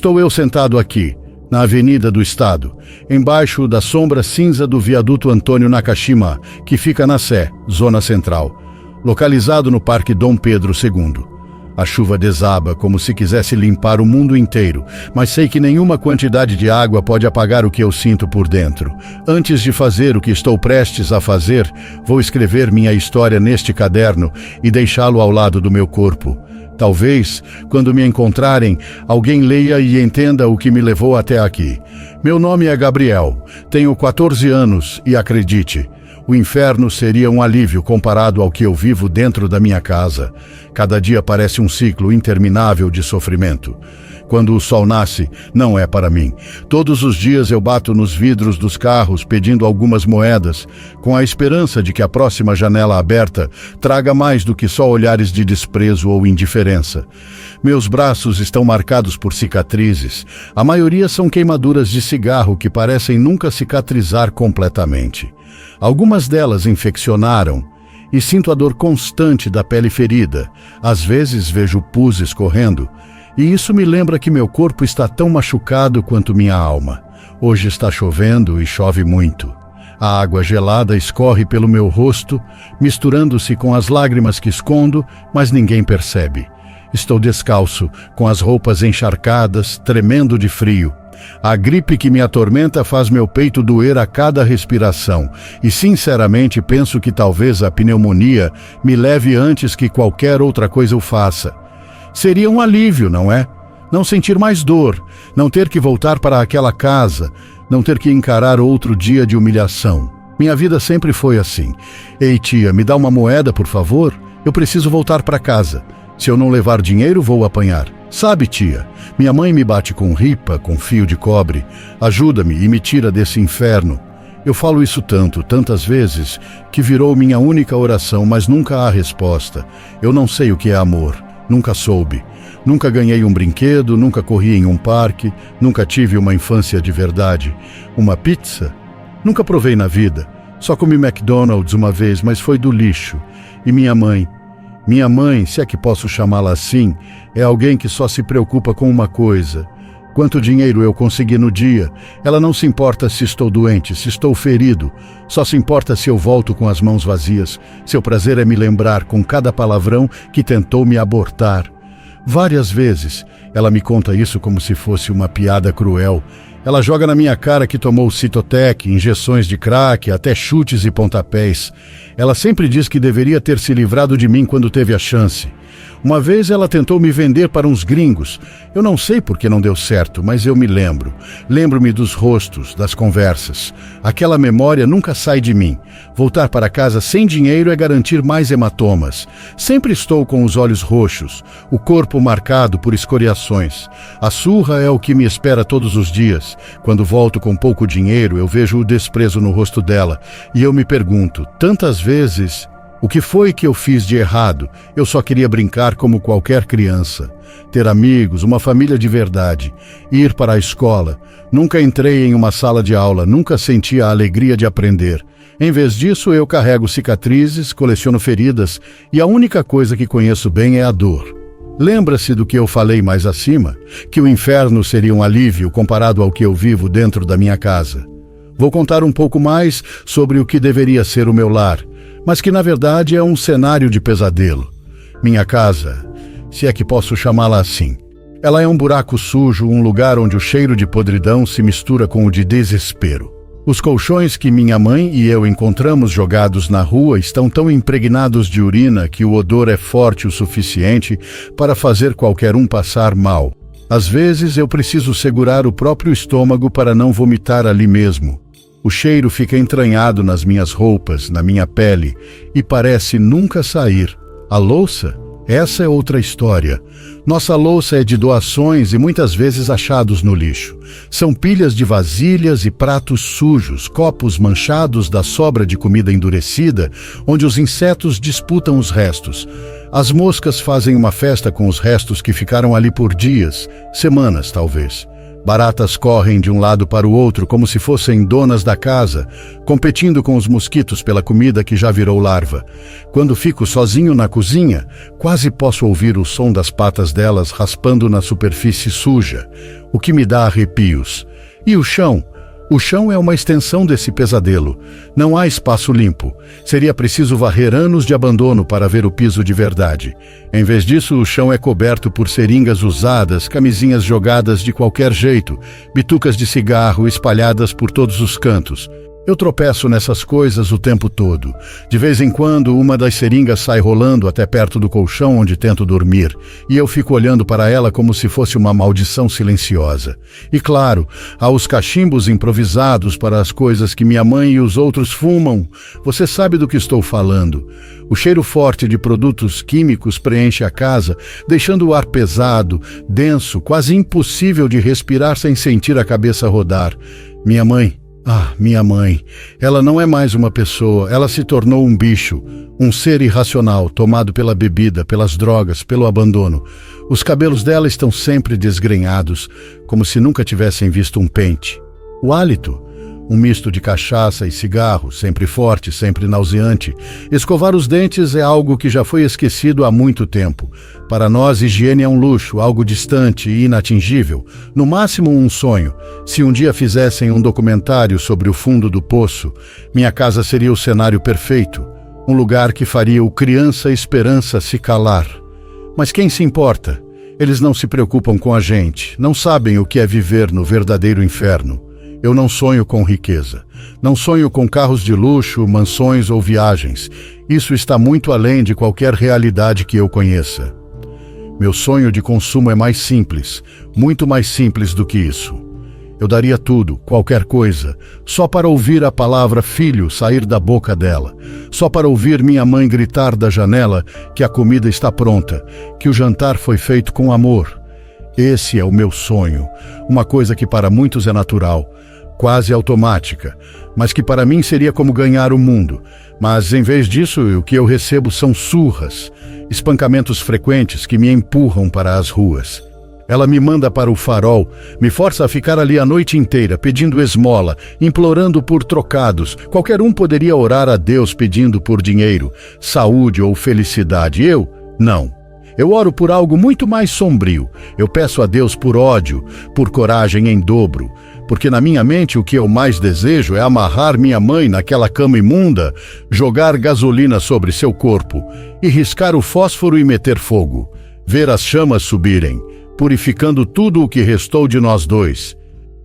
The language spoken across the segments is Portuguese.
Estou eu sentado aqui, na Avenida do Estado, embaixo da sombra cinza do viaduto Antônio Nakashima, que fica na Sé, zona central, localizado no Parque Dom Pedro II. A chuva desaba como se quisesse limpar o mundo inteiro, mas sei que nenhuma quantidade de água pode apagar o que eu sinto por dentro. Antes de fazer o que estou prestes a fazer, vou escrever minha história neste caderno e deixá-lo ao lado do meu corpo. Talvez, quando me encontrarem, alguém leia e entenda o que me levou até aqui. Meu nome é Gabriel, tenho 14 anos e acredite, o inferno seria um alívio comparado ao que eu vivo dentro da minha casa. Cada dia parece um ciclo interminável de sofrimento. Quando o sol nasce, não é para mim. Todos os dias eu bato nos vidros dos carros pedindo algumas moedas, com a esperança de que a próxima janela aberta traga mais do que só olhares de desprezo ou indiferença. Meus braços estão marcados por cicatrizes. A maioria são queimaduras de cigarro que parecem nunca cicatrizar completamente. Algumas delas infeccionaram e sinto a dor constante da pele ferida. Às vezes vejo pus escorrendo e isso me lembra que meu corpo está tão machucado quanto minha alma. Hoje está chovendo e chove muito. A água gelada escorre pelo meu rosto, misturando-se com as lágrimas que escondo, mas ninguém percebe. Estou descalço, com as roupas encharcadas, tremendo de frio. A gripe que me atormenta faz meu peito doer a cada respiração e, sinceramente, penso que talvez a pneumonia me leve antes que qualquer outra coisa o faça. Seria um alívio, não é? Não sentir mais dor, não ter que voltar para aquela casa, não ter que encarar outro dia de humilhação. Minha vida sempre foi assim. Ei, tia, me dá uma moeda, por favor? Eu preciso voltar para casa. Se eu não levar dinheiro, vou apanhar. Sabe, tia, minha mãe me bate com ripa, com fio de cobre. Ajuda-me e me tira desse inferno. Eu falo isso tantas vezes, que virou minha única oração, mas nunca há resposta. Eu não sei o que é amor. Nunca soube. Nunca ganhei um brinquedo, nunca corri em um parque, nunca tive uma infância de verdade. Uma pizza? Nunca provei na vida. Só comi McDonald's uma vez, mas foi do lixo. E minha mãe, se é que posso chamá-la assim, é alguém que só se preocupa com uma coisa. Quanto dinheiro eu consegui no dia? Ela não se importa se estou doente, se estou ferido. Só se importa se eu volto com as mãos vazias. Seu prazer é me lembrar com cada palavrão que tentou me abortar. Várias vezes, ela me conta isso como se fosse uma piada cruel. Ela joga na minha cara que tomou Citotec, injeções de crack, até chutes e pontapés. Ela sempre diz que deveria ter se livrado de mim quando teve a chance. Uma vez ela tentou me vender para uns gringos. Eu não sei por que não deu certo, mas eu me lembro. Lembro-me dos rostos, das conversas. Aquela memória nunca sai de mim. Voltar para casa sem dinheiro é garantir mais hematomas. Sempre estou com os olhos roxos, o corpo marcado por escoriações. A surra é o que me espera todos os dias. Quando volto com pouco dinheiro, eu vejo o desprezo no rosto dela. E eu me pergunto, tantas vezes, o que foi que eu fiz de errado? Eu só queria brincar como qualquer criança. Ter amigos, uma família de verdade. Ir para a escola. Nunca entrei em uma sala de aula, nunca senti a alegria de aprender. Em vez disso, eu carrego cicatrizes, coleciono feridas e a única coisa que conheço bem é a dor. Lembra-se do que eu falei mais acima? Que o inferno seria um alívio comparado ao que eu vivo dentro da minha casa. Vou contar um pouco mais sobre o que deveria ser o meu lar, mas que na verdade é um cenário de pesadelo. Minha casa, se é que posso chamá-la assim. Ela é um buraco sujo, um lugar onde o cheiro de podridão se mistura com o de desespero. Os colchões que minha mãe e eu encontramos jogados na rua estão tão impregnados de urina que o odor é forte o suficiente para fazer qualquer um passar mal. Às vezes eu preciso segurar o próprio estômago para não vomitar ali mesmo. O cheiro fica entranhado nas minhas roupas, na minha pele, e parece nunca sair. A louça? Essa é outra história. Nossa louça é de doações e muitas vezes achados no lixo. São pilhas de vasilhas e pratos sujos, copos manchados da sobra de comida endurecida, onde os insetos disputam os restos. As moscas fazem uma festa com os restos que ficaram ali por dias, semanas talvez. Baratas correm de um lado para o outro como se fossem donas da casa, competindo com os mosquitos pela comida que já virou larva. Quando fico sozinho na cozinha, quase posso ouvir o som das patas delas raspando na superfície suja, o que me dá arrepios. E o chão? O chão é uma extensão desse pesadelo. Não há espaço limpo. Seria preciso varrer anos de abandono para ver o piso de verdade. Em vez disso, o chão é coberto por seringas usadas, camisinhas jogadas de qualquer jeito, bitucas de cigarro espalhadas por todos os cantos. Eu tropeço nessas coisas o tempo todo. De vez em quando, uma das seringas sai rolando até perto do colchão onde tento dormir, e eu fico olhando para ela como se fosse uma maldição silenciosa. E claro, há os cachimbos improvisados para as coisas que minha mãe e os outros fumam. Você sabe do que estou falando. O cheiro forte de produtos químicos preenche a casa, deixando o ar pesado, denso, quase impossível de respirar sem sentir a cabeça rodar. Minha mãe... minha mãe. Ela não é mais uma pessoa, ela se tornou um bicho, um ser irracional, tomado pela bebida, pelas drogas, pelo abandono. Os cabelos dela estão sempre desgrenhados, como se nunca tivessem visto um pente. O hálito, um misto de cachaça e cigarro, sempre forte, sempre nauseante. Escovar os dentes é algo que já foi esquecido há muito tempo. Para nós, higiene é um luxo, algo distante e inatingível. No máximo, um sonho. Se um dia fizessem um documentário sobre o fundo do poço, minha casa seria o cenário perfeito. Um lugar que faria o criança esperança se calar. Mas quem se importa? Eles não se preocupam com a gente, não sabem o que é viver no verdadeiro inferno. Eu não sonho com riqueza. Não sonho com carros de luxo, mansões ou viagens. Isso está muito além de qualquer realidade que eu conheça. Meu sonho de consumo é mais simples, muito mais simples do que isso. Eu daria tudo, qualquer coisa, só para ouvir a palavra filho sair da boca dela, só para ouvir minha mãe gritar da janela que a comida está pronta, que o jantar foi feito com amor. Esse é o meu sonho, uma coisa que para muitos é natural, quase automática, mas que para mim seria como ganhar o mundo. Mas em vez disso, o que eu recebo são surras, espancamentos frequentes que me empurram para as ruas. Ela me manda para o farol, me força a ficar ali a noite inteira, pedindo esmola, implorando por trocados. Qualquer um poderia orar a Deus pedindo por dinheiro, saúde ou felicidade. Eu, não. Eu oro por algo muito mais sombrio. Eu peço a Deus por ódio, por coragem em dobro. Porque na minha mente o que eu mais desejo é amarrar minha mãe naquela cama imunda, jogar gasolina sobre seu corpo e riscar o fósforo e meter fogo. Ver as chamas subirem, purificando tudo o que restou de nós dois.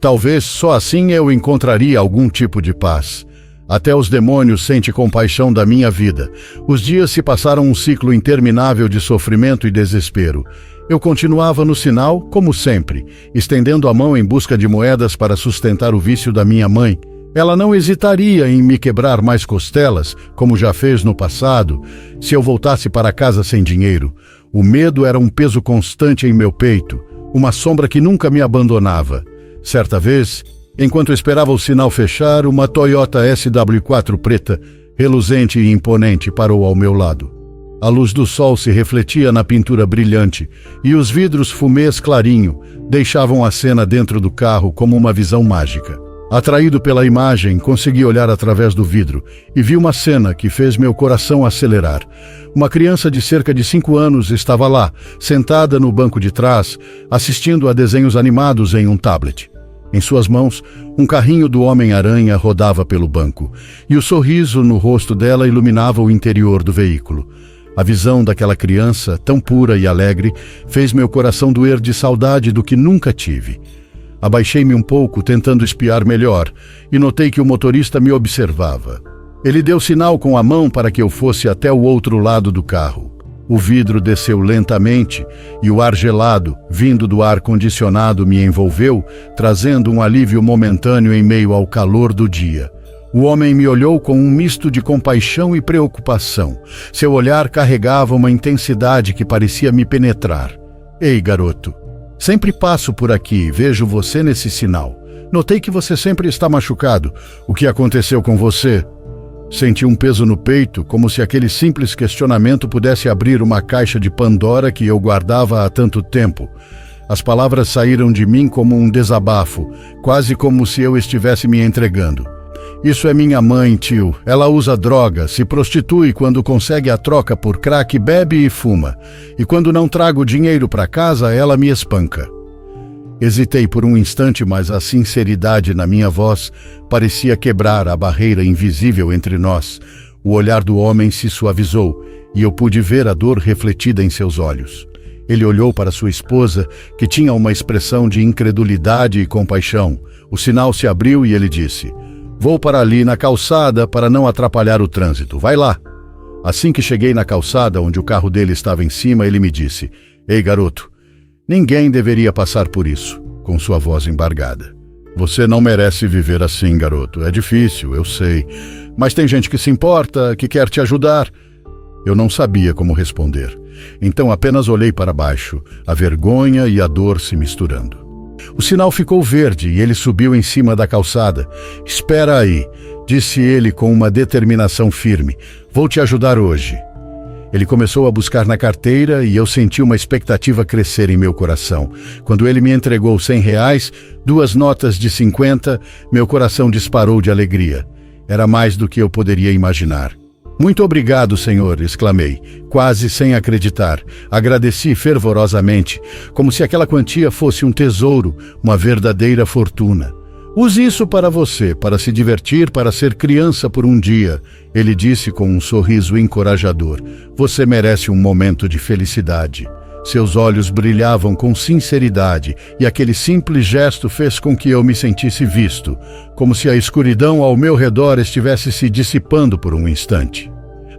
Talvez só assim eu encontraria algum tipo de paz. Até os demônios sentem compaixão da minha vida. Os dias se passaram um ciclo interminável de sofrimento e desespero. Eu continuava no sinal, como sempre, estendendo a mão em busca de moedas para sustentar o vício da minha mãe. Ela não hesitaria em me quebrar mais costelas, como já fez no passado, se eu voltasse para casa sem dinheiro. O medo era um peso constante em meu peito, uma sombra que nunca me abandonava. Certa vez, enquanto esperava o sinal fechar, uma Toyota SW4 preta, reluzente e imponente, parou ao meu lado. A luz do sol se refletia na pintura brilhante e os vidros fumês clarinho deixavam a cena dentro do carro como uma visão mágica. Atraído pela imagem, consegui olhar através do vidro e vi uma cena que fez meu coração acelerar. Uma criança de cerca de 5 anos estava lá, sentada no banco de trás, assistindo a desenhos animados em um tablet. Em suas mãos, um carrinho do Homem-Aranha rodava pelo banco, e o sorriso no rosto dela iluminava o interior do veículo. A visão daquela criança, tão pura e alegre, fez meu coração doer de saudade do que nunca tive. Abaixei-me um pouco, tentando espiar melhor, e notei que o motorista me observava. Ele deu sinal com a mão para que eu fosse até o outro lado do carro. O vidro desceu lentamente e o ar gelado, vindo do ar-condicionado, me envolveu, trazendo um alívio momentâneo em meio ao calor do dia. O homem me olhou com um misto de compaixão e preocupação. Seu olhar carregava uma intensidade que parecia me penetrar. Ei, garoto, sempre passo por aqui e vejo você nesse sinal. Notei que você sempre está machucado. O que aconteceu com você? Senti um peso no peito, como se aquele simples questionamento pudesse abrir uma caixa de Pandora que eu guardava há tanto tempo. As palavras saíram de mim como um desabafo, quase como se eu estivesse me entregando. Isso é minha mãe, tio. Ela usa droga, se prostitui quando consegue a troca por crack, bebe e fuma. E quando não trago dinheiro para casa, ela me espanca. Hesitei por um instante, mas a sinceridade na minha voz parecia quebrar a barreira invisível entre nós. O olhar do homem se suavizou e eu pude ver a dor refletida em seus olhos. Ele olhou para sua esposa, que tinha uma expressão de incredulidade e compaixão. O sinal se abriu e ele disse: "Vou para ali na calçada para não atrapalhar o trânsito. Vai lá." Assim que cheguei na calçada onde o carro dele estava em cima, ele me disse: "Ei, garoto, ninguém deveria passar por isso", com sua voz embargada. "Você não merece viver assim, garoto. É difícil, eu sei. Mas tem gente que se importa, que quer te ajudar." Eu não sabia como responder. Então apenas olhei para baixo, a vergonha e a dor se misturando. O sinal ficou verde e ele subiu em cima da calçada. "Espera aí", disse ele com uma determinação firme. "Vou te ajudar hoje." Ele começou a buscar na carteira e eu senti uma expectativa crescer em meu coração. Quando ele me entregou R$100, 2 notas de 50, meu coração disparou de alegria. Era mais do que eu poderia imaginar. "Muito obrigado, senhor", exclamei, quase sem acreditar. Agradeci fervorosamente, como se aquela quantia fosse um tesouro, uma verdadeira fortuna. "Use isso para você, para se divertir, para ser criança por um dia", ele disse com um sorriso encorajador. "Você merece um momento de felicidade." Seus olhos brilhavam com sinceridade e aquele simples gesto fez com que eu me sentisse visto, como se a escuridão ao meu redor estivesse se dissipando por um instante.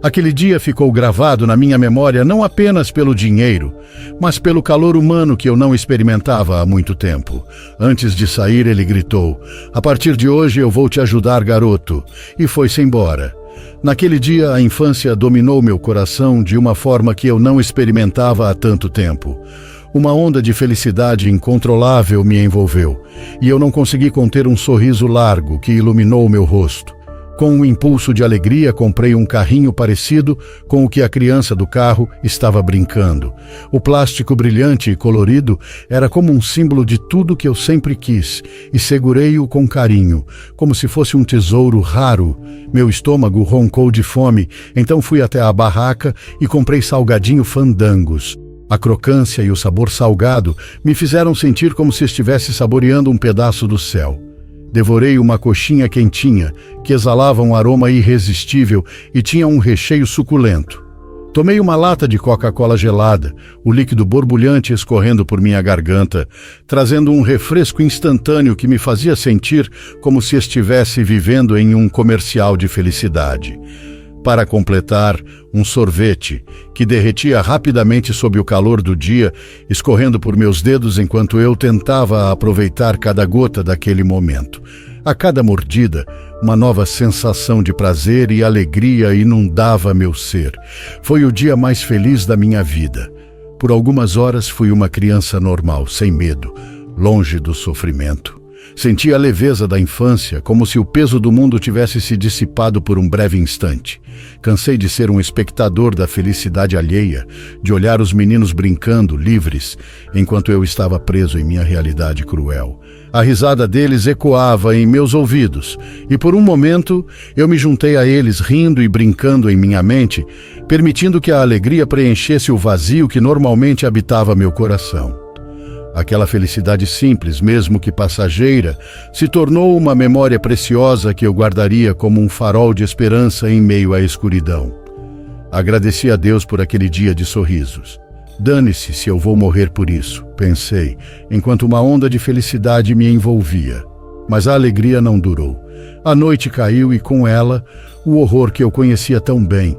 Aquele dia ficou gravado na minha memória não apenas pelo dinheiro, mas pelo calor humano que eu não experimentava há muito tempo. Antes de sair, ele gritou: "A partir de hoje eu vou te ajudar, garoto", e foi-se embora. Naquele dia, a infância dominou meu coração de uma forma que eu não experimentava há tanto tempo. Uma onda de felicidade incontrolável me envolveu, e eu não consegui conter um sorriso largo que iluminou meu rosto. Com um impulso de alegria, comprei um carrinho parecido com o que a criança do carro estava brincando. O plástico brilhante e colorido era como um símbolo de tudo que eu sempre quis, e segurei-o com carinho, como se fosse um tesouro raro. Meu estômago roncou de fome, então fui até a barraca e comprei salgadinho Fandangos. A crocância e o sabor salgado me fizeram sentir como se estivesse saboreando um pedaço do céu. Devorei uma coxinha quentinha, que exalava um aroma irresistível e tinha um recheio suculento. Tomei uma lata de Coca-Cola gelada, o líquido borbulhante escorrendo por minha garganta, trazendo um refresco instantâneo que me fazia sentir como se estivesse vivendo em um comercial de felicidade. Para completar, um sorvete, que derretia rapidamente sob o calor do dia, escorrendo por meus dedos enquanto eu tentava aproveitar cada gota daquele momento. A cada mordida, uma nova sensação de prazer e alegria inundava meu ser. Foi o dia mais feliz da minha vida. Por algumas horas fui uma criança normal, sem medo, longe do sofrimento. Senti a leveza da infância, como se o peso do mundo tivesse se dissipado por um breve instante. Cansei de ser um espectador da felicidade alheia, de olhar os meninos brincando, livres, enquanto eu estava preso em minha realidade cruel. A risada deles ecoava em meus ouvidos, e por um momento eu me juntei a eles, rindo e brincando em minha mente, permitindo que a alegria preenchesse o vazio que normalmente habitava meu coração. Aquela felicidade simples, mesmo que passageira, se tornou uma memória preciosa que eu guardaria como um farol de esperança em meio à escuridão. Agradeci a Deus por aquele dia de sorrisos. Dane-se se eu vou morrer por isso, pensei, enquanto uma onda de felicidade me envolvia. Mas a alegria não durou. A noite caiu e, com ela, o horror que eu conhecia tão bem.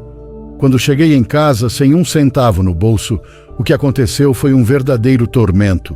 Quando cheguei em casa sem um centavo no bolso, o que aconteceu foi um verdadeiro tormento.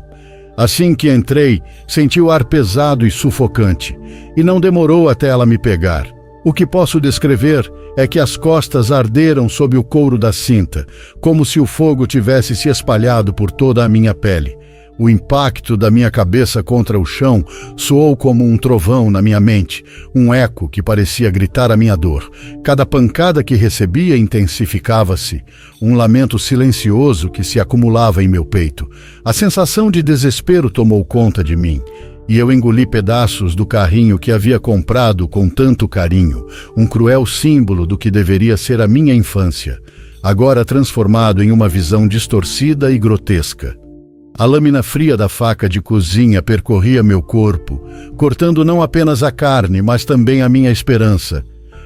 Assim que entrei, senti o ar pesado e sufocante, e não demorou até ela me pegar. O que posso descrever é que as costas arderam sob o couro da cinta, como se o fogo tivesse se espalhado por toda a minha pele. O impacto da minha cabeça contra o chão soou como um trovão na minha mente, um eco que parecia gritar a minha dor. Cada pancada que recebia intensificava-se, um lamento silencioso que se acumulava em meu peito. A sensação de desespero tomou conta de mim, e eu engoli pedaços do carrinho que havia comprado com tanto carinho, um cruel símbolo do que deveria ser a minha infância, agora transformado em uma visão distorcida e grotesca. A lâmina fria da faca de cozinha percorria meu corpo, cortando não apenas a carne, mas também a minha esperança.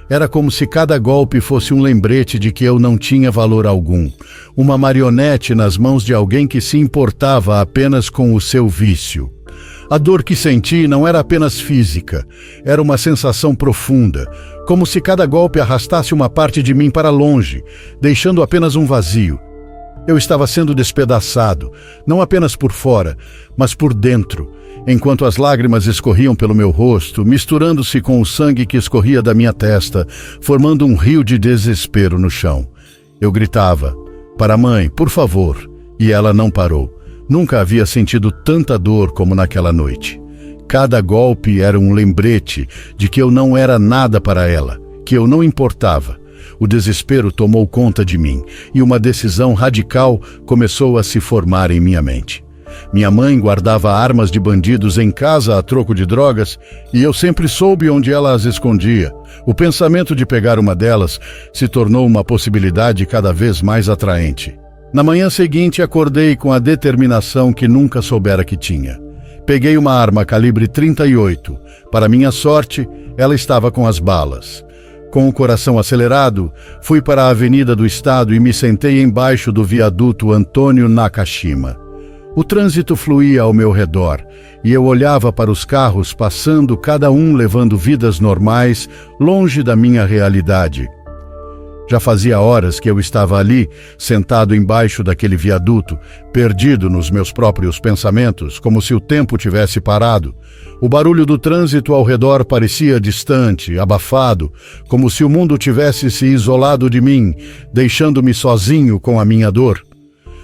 Era como se cada golpe fosse um lembrete de que eu não tinha valor algum, uma marionete nas mãos de alguém que se importava apenas com o seu vício. A dor que senti não era apenas física, era uma sensação profunda, como se cada golpe arrastasse uma parte de mim para longe, deixando apenas um vazio. Eu estava sendo despedaçado, não apenas por fora, mas por dentro, enquanto as lágrimas escorriam pelo meu rosto, misturando-se com o sangue que escorria da minha testa, formando um rio de desespero no chão. Eu gritava, para a mãe, por favor, e ela não parou. Nunca havia sentido tanta dor como naquela noite. Cada golpe era um lembrete de que eu não era nada para ela, que eu não importava. O desespero tomou conta de mim e uma decisão radical começou a se formar em minha mente. Minha mãe guardava armas de bandidos em casa a troco de drogas e eu sempre soube onde ela as escondia. O pensamento de pegar uma delas se tornou uma possibilidade cada vez mais atraente. Na manhã seguinte, acordei com a determinação que nunca soubera que tinha. Peguei uma arma calibre 38. Para minha sorte, ela estava com as balas. Com o coração acelerado, fui para a Avenida do Estado e me sentei embaixo do viaduto Antônio Nakashima. O trânsito fluía ao meu redor e eu olhava para os carros passando, cada um levando vidas normais, longe da minha realidade. Já fazia horas que eu estava ali, sentado embaixo daquele viaduto, perdido nos meus próprios pensamentos, como se o tempo tivesse parado. O barulho do trânsito ao redor parecia distante, abafado, como se o mundo tivesse se isolado de mim, deixando-me sozinho com a minha dor.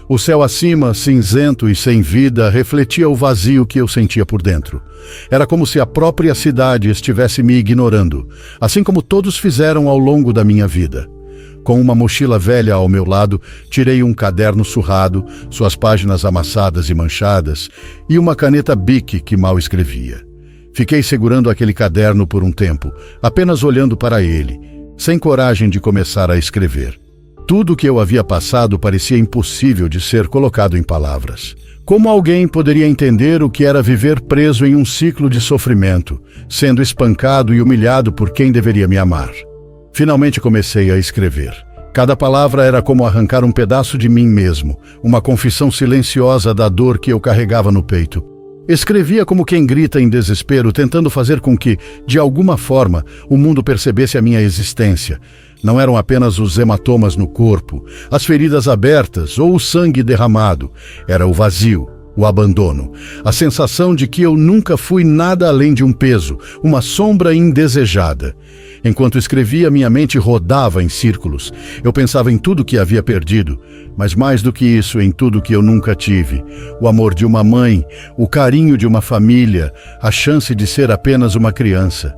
O céu acima, cinzento e sem vida, refletia o vazio que eu sentia por dentro. Era como se a própria cidade estivesse me ignorando, assim como todos fizeram ao longo da minha vida. Com uma mochila velha ao meu lado, tirei um caderno surrado, suas páginas amassadas e manchadas, e uma caneta Bic que mal escrevia. Fiquei segurando aquele caderno por um tempo, apenas olhando para ele, sem coragem de começar a escrever. Tudo o que eu havia passado parecia impossível de ser colocado em palavras. Como alguém poderia entender o que era viver preso em um ciclo de sofrimento, sendo espancado e humilhado por quem deveria me amar? Finalmente comecei a escrever. Cada palavra era como arrancar um pedaço de mim mesmo, uma confissão silenciosa da dor que eu carregava no peito. Escrevia como quem grita em desespero, tentando fazer com que, de alguma forma, o mundo percebesse a minha existência. Não eram apenas os hematomas no corpo, as feridas abertas ou o sangue derramado. Era o vazio, o abandono, a sensação de que eu nunca fui nada além de um peso, uma sombra indesejada. Enquanto escrevia, minha mente rodava em círculos. Eu pensava em tudo que havia perdido, mas mais do que isso, em tudo que eu nunca tive. O amor de uma mãe, o carinho de uma família, a chance de ser apenas uma criança.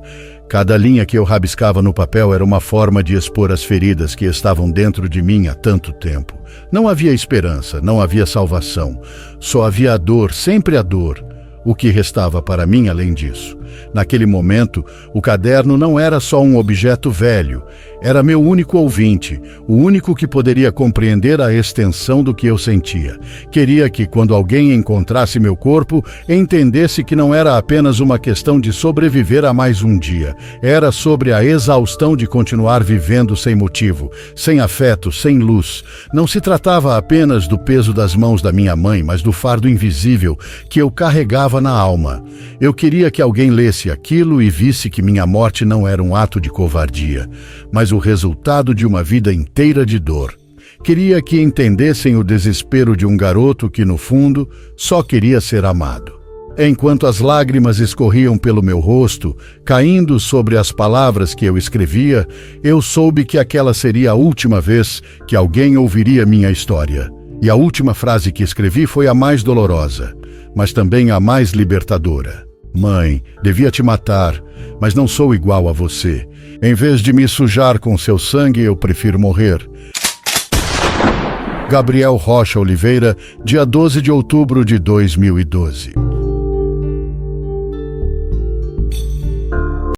Cada linha que eu rabiscava no papel era uma forma de expor as feridas que estavam dentro de mim há tanto tempo. Não havia esperança, não havia salvação. Só havia a dor, sempre a dor. O que restava para mim além disso? Naquele momento, o caderno não era só um objeto velho, era meu único ouvinte, o único que poderia compreender a extensão do que eu sentia. Queria que, quando alguém encontrasse meu corpo, entendesse que não era apenas uma questão de sobreviver a mais um dia. Era sobre a exaustão de continuar vivendo sem motivo, sem afeto, sem luz. Não se tratava apenas do peso das mãos da minha mãe, mas do fardo invisível que eu carregava na alma. Eu queria que alguém lesse aquilo e visse que minha morte não era um ato de covardia, mas o resultado de uma vida inteira de dor. Queria que entendessem o desespero de um garoto que, no fundo, só queria ser amado. Enquanto as lágrimas escorriam pelo meu rosto, caindo sobre as palavras que eu escrevia, eu soube que aquela seria a última vez que alguém ouviria minha história. E a última frase que escrevi foi a mais dolorosa. mas também a mais libertadora. Mãe, devia te matar, mas não sou igual a você. Em vez de me sujar com seu sangue, eu prefiro morrer. Gabriel Rocha Oliveira, dia 12 de outubro de 2012.